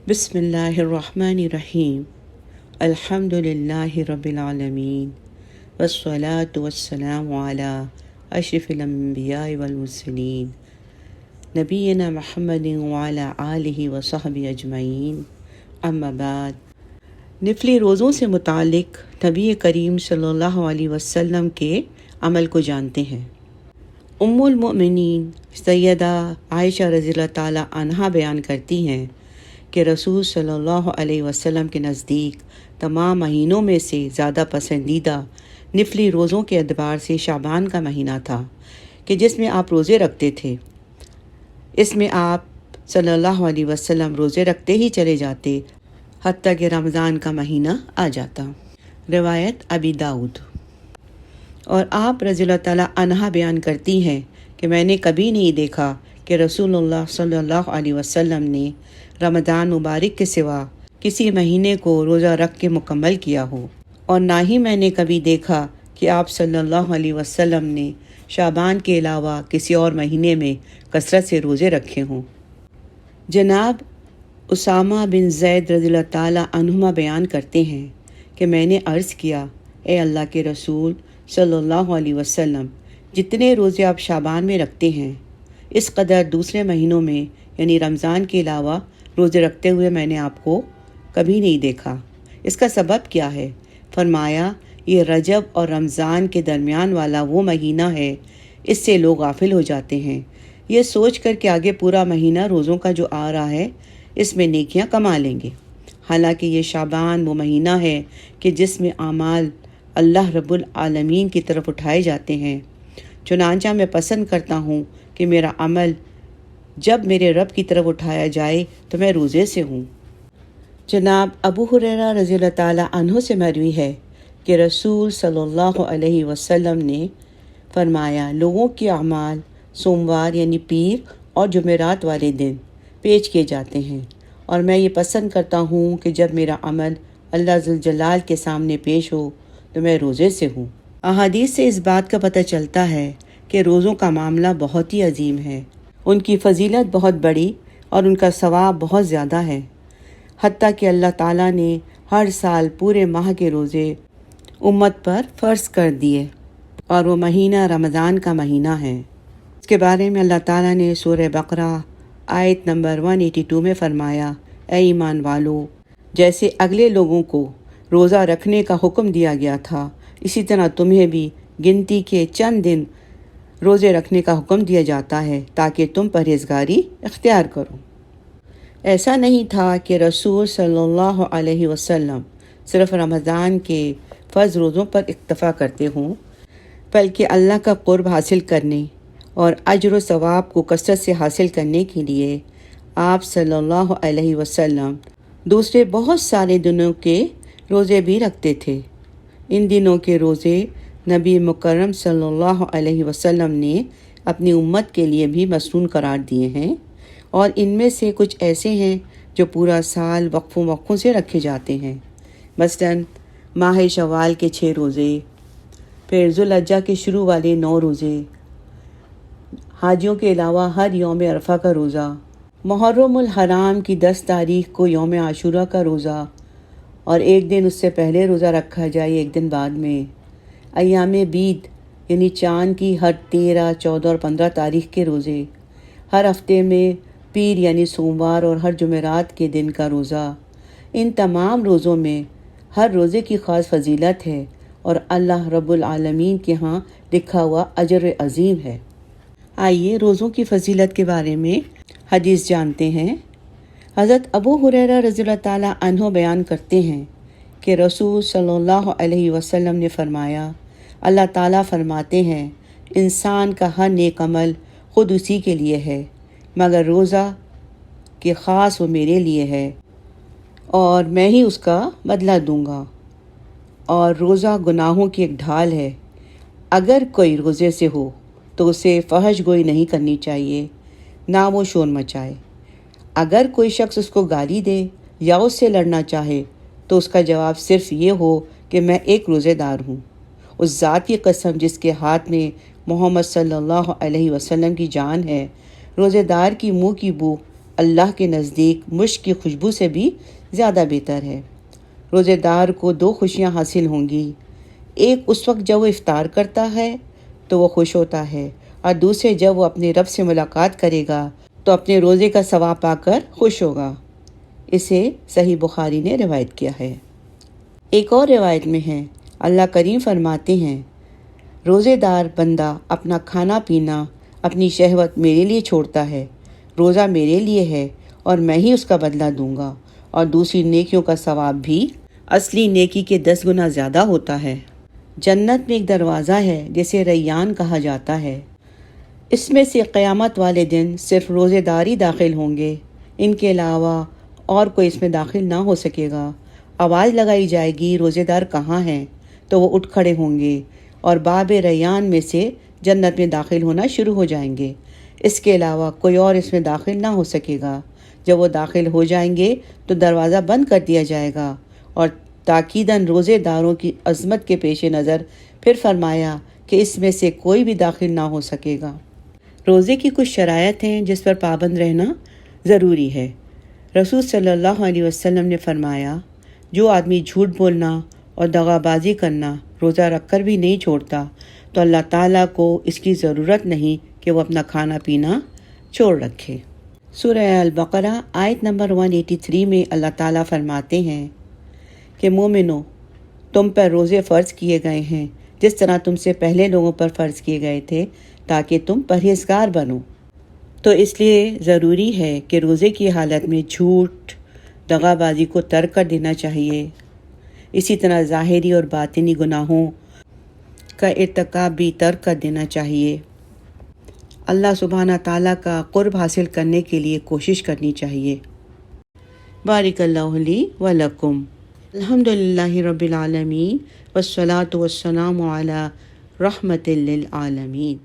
بسم اللہ الرحمن الرحیم الحمد للہ رب العالمین والصلاة والسلام علی اشرف الانبیاء والمرسلین نبینا محمد وعلی آلہ وصحبہ اجمعین اما بعد۔ نفلی روزوں سے متعلق نبی کریم صلی اللہ علیہ وسلم کے عمل کو جانتے ہیں۔ ام المؤمنین سیدہ عائشہ رضی اللہ تعالی عنہا بیان کرتی ہیں کہ رسول صلی اللہ علیہ وسلم کے نزدیک تمام مہینوں میں سے زیادہ پسندیدہ نفلی روزوں کے اعتبار سے شعبان کا مہینہ تھا کہ جس میں آپ روزے رکھتے تھے۔ اس میں آپ صلی اللہ علیہ وسلم روزے رکھتے ہی چلے جاتے حتیٰ کہ رمضان کا مہینہ آ جاتا۔ روایت ابی داؤد۔ اور آپ رضی اللہ تعالیٰ عنہا بیان کرتی ہیں کہ میں نے کبھی نہیں دیکھا کہ رسول اللہ صلی اللہ علیہ وسلم نے رمضان مبارک کے سوا کسی مہینے کو روزہ رکھ کے مکمل کیا ہو، اور نہ ہی میں نے کبھی دیکھا کہ آپ صلی اللہ علیہ وسلم نے شعبان کے علاوہ کسی اور مہینے میں کثرت سے روزے رکھے ہوں۔ جناب اسامہ بن زید رضی اللہ تعالیٰ عنہما بیان کرتے ہیں کہ میں نے عرض کیا، اے اللہ کے رسول صلی اللہ علیہ وسلم، جتنے روزے آپ شعبان میں رکھتے ہیں اس قدر دوسرے مہینوں میں یعنی رمضان کے علاوہ روزے رکھتے ہوئے میں نے آپ کو کبھی نہیں دیکھا۔ اس کا سبب کیا ہے؟ فرمایا، یہ رجب اور رمضان کے درمیان والا وہ مہینہ ہے، اس سے لوگ غافل ہو جاتے ہیں، یہ سوچ کر کہ آگے پورا مہینہ روزوں کا جو آ رہا ہے اس میں نیکیاں کما لیں گے، حالانکہ یہ شعبان وہ مہینہ ہے کہ جس میں اعمال اللہ رب العالمین کی طرف اٹھائے جاتے ہیں۔ چنانچہ میں پسند کرتا ہوں کہ میرا عمل جب میرے رب کی طرف اٹھایا جائے تو میں روزے سے ہوں۔ جناب ابو ہریرہ رضی اللہ تعالیٰ عنہ سے مروی ہے کہ رسول صلی اللہ علیہ وسلم نے فرمایا، لوگوں کے اعمال سوموار یعنی پیر اور جمعرات والے دن پیش کیے جاتے ہیں، اور میں یہ پسند کرتا ہوں کہ جب میرا عمل اللہ ذوالجلال کے سامنے پیش ہو تو میں روزے سے ہوں۔ احادیث سے اس بات کا پتہ چلتا ہے کہ روزوں کا معاملہ بہت ہی عظیم ہے، ان کی فضیلت بہت بڑی اور ان کا ثواب بہت زیادہ ہے، حتیٰ کہ اللہ تعالیٰ نے ہر سال پورے ماہ کے روزے امت پر فرض کر دیے، اور وہ مہینہ رمضان کا مہینہ ہے۔ اس کے بارے میں اللہ تعالیٰ نے سورہ بقرہ آیت نمبر 182 میں فرمایا، اے ایمان والو، جیسے اگلے لوگوں کو روزہ رکھنے کا حکم دیا گیا تھا، اسی طرح تمہیں بھی گنتی کے چند دن روزے رکھنے کا حکم دیا جاتا ہے تاکہ تم پرہیزگاری اختیار کرو۔ ایسا نہیں تھا کہ رسول صلی اللہ علیہ وسلم صرف رمضان کے فرض روزوں پر اکتفا کرتے ہوں، بلکہ اللہ کا قرب حاصل کرنے اور اجر و ثواب کو کثرت سے حاصل کرنے کے لیے آپ صلی اللہ علیہ وسلم دوسرے بہت سارے دنوں کے روزے بھی رکھتے تھے۔ ان دنوں کے روزے نبی مکرم صلی اللہ علیہ وسلم نے اپنی امت کے لیے بھی مسنون قرار دیے ہیں، اور ان میں سے کچھ ایسے ہیں جو پورا سال وقفوں وقفوں سے رکھے جاتے ہیں، مثلاً ماہ شوال کے 6 روزے، پھر ذوالحجہ کے شروع والے 9 روزے، حاجیوں کے علاوہ ہر یوم عرفہ کا روزہ، محرم الحرام کی 10 تاریخ کو یوم عاشورہ کا روزہ، اور ایک دن اس سے پہلے روزہ رکھا جائے ایک دن بعد میں، ایام بیض یعنی چاند کی ہر 13، 14 اور 15 تاریخ کے روزے، ہر ہفتے میں پیر یعنی سوموار اور ہر جمعرات کے دن کا روزہ۔ ان تمام روزوں میں ہر روزے کی خاص فضیلت ہے اور اللہ رب العالمین کے ہاں لکھا ہوا اجر عظیم ہے۔ آئیے روزوں کی فضیلت کے بارے میں حدیث جانتے ہیں۔ حضرت ابو ہریرہ رضی اللہ تعالیٰ عنہ بیان کرتے ہیں کہ رسول صلی اللہ علیہ وسلم نے فرمایا، اللہ تعالیٰ فرماتے ہیں، انسان کا ہر نیک عمل خود اسی کے لیے ہے، مگر روزہ کہ خاص وہ میرے لیے ہے اور میں ہی اس کا بدلہ دوں گا، اور روزہ گناہوں کی ایک ڈھال ہے۔ اگر کوئی روزے سے ہو تو اسے فحش گوئی نہیں کرنی چاہیے، نہ وہ شور مچائے۔ اگر کوئی شخص اس کو گالی دے یا اس سے لڑنا چاہے تو اس کا جواب صرف یہ ہو کہ میں ایک روزے دار ہوں۔ اس ذات کی قسم جس کے ہاتھ میں محمد صلی اللہ علیہ وسلم کی جان ہے، روزے دار کی منہ کی بو اللہ کے نزدیک مشک کی خوشبو سے بھی زیادہ بہتر ہے۔ روزے دار کو 2 خوشیاں حاصل ہوں گی، ایک اس وقت جب وہ افطار کرتا ہے تو وہ خوش ہوتا ہے، اور دوسرے جب وہ اپنے رب سے ملاقات کرے گا تو اپنے روزے کا ثواب پا کر خوش ہوگا۔ اسے صحیح بخاری نے روایت کیا ہے۔ ایک اور روایت میں ہے، اللہ کریم فرماتے ہیں، روزے دار بندہ اپنا کھانا پینا، اپنی شہوت میرے لیے چھوڑتا ہے، روزہ میرے لیے ہے اور میں ہی اس کا بدلہ دوں گا، اور دوسری نیکیوں کا ثواب بھی اصلی نیکی کے 10 گنا زیادہ ہوتا ہے۔ جنت میں ایک دروازہ ہے جسے ریان کہا جاتا ہے، اس میں سے قیامت والے دن صرف روزے دار ہی داخل ہوں گے، ان کے علاوہ اور کوئی اس میں داخل نہ ہو سکے گا۔ آواز لگائی جائے گی، روزے دار کہاں ہیں؟ تو وہ اٹھ کھڑے ہوں گے اور باب ریان میں سے جنت میں داخل ہونا شروع ہو جائیں گے، اس کے علاوہ کوئی اور اس میں داخل نہ ہو سکے گا۔ جب وہ داخل ہو جائیں گے تو دروازہ بند کر دیا جائے گا، اور تاکیداً روزے داروں کی عظمت کے پیش نظر پھر فرمایا کہ اس میں سے کوئی بھی داخل نہ ہو سکے گا۔ روزے کی کچھ شرائط ہیں جس پر پابند رہنا ضروری ہے۔ رسول صلی اللہ علیہ وسلم نے فرمایا، جو آدمی جھوٹ بولنا اور دغا بازی کرنا روزہ رکھ کر بھی نہیں چھوڑتا تو اللہ تعالیٰ کو اس کی ضرورت نہیں کہ وہ اپنا کھانا پینا چھوڑ رکھے۔ سورہ البقرہ آیت نمبر 183 میں اللہ تعالیٰ فرماتے ہیں کہ مومنو، تم پر روزے فرض کیے گئے ہیں جس طرح تم سے پہلے لوگوں پر فرض کیے گئے تھے تاکہ تم پرہیزگار بنو۔ تو اس لیے ضروری ہے کہ روزے کی حالت میں جھوٹ، دغا بازی کو ترک کر دینا چاہیے۔ اسی طرح ظاہری اور باطنی گناہوں کا ارتکاب بھی ترک کر دینا چاہیے۔ اللہ سبحانہ تعالیٰ کا قرب حاصل کرنے کے لیے کوشش کرنی چاہیے۔ بارک اللہ لی و لکم۔ الحمدللہ رب العالمین والصلاة والسلام علی رحمت للعالمین۔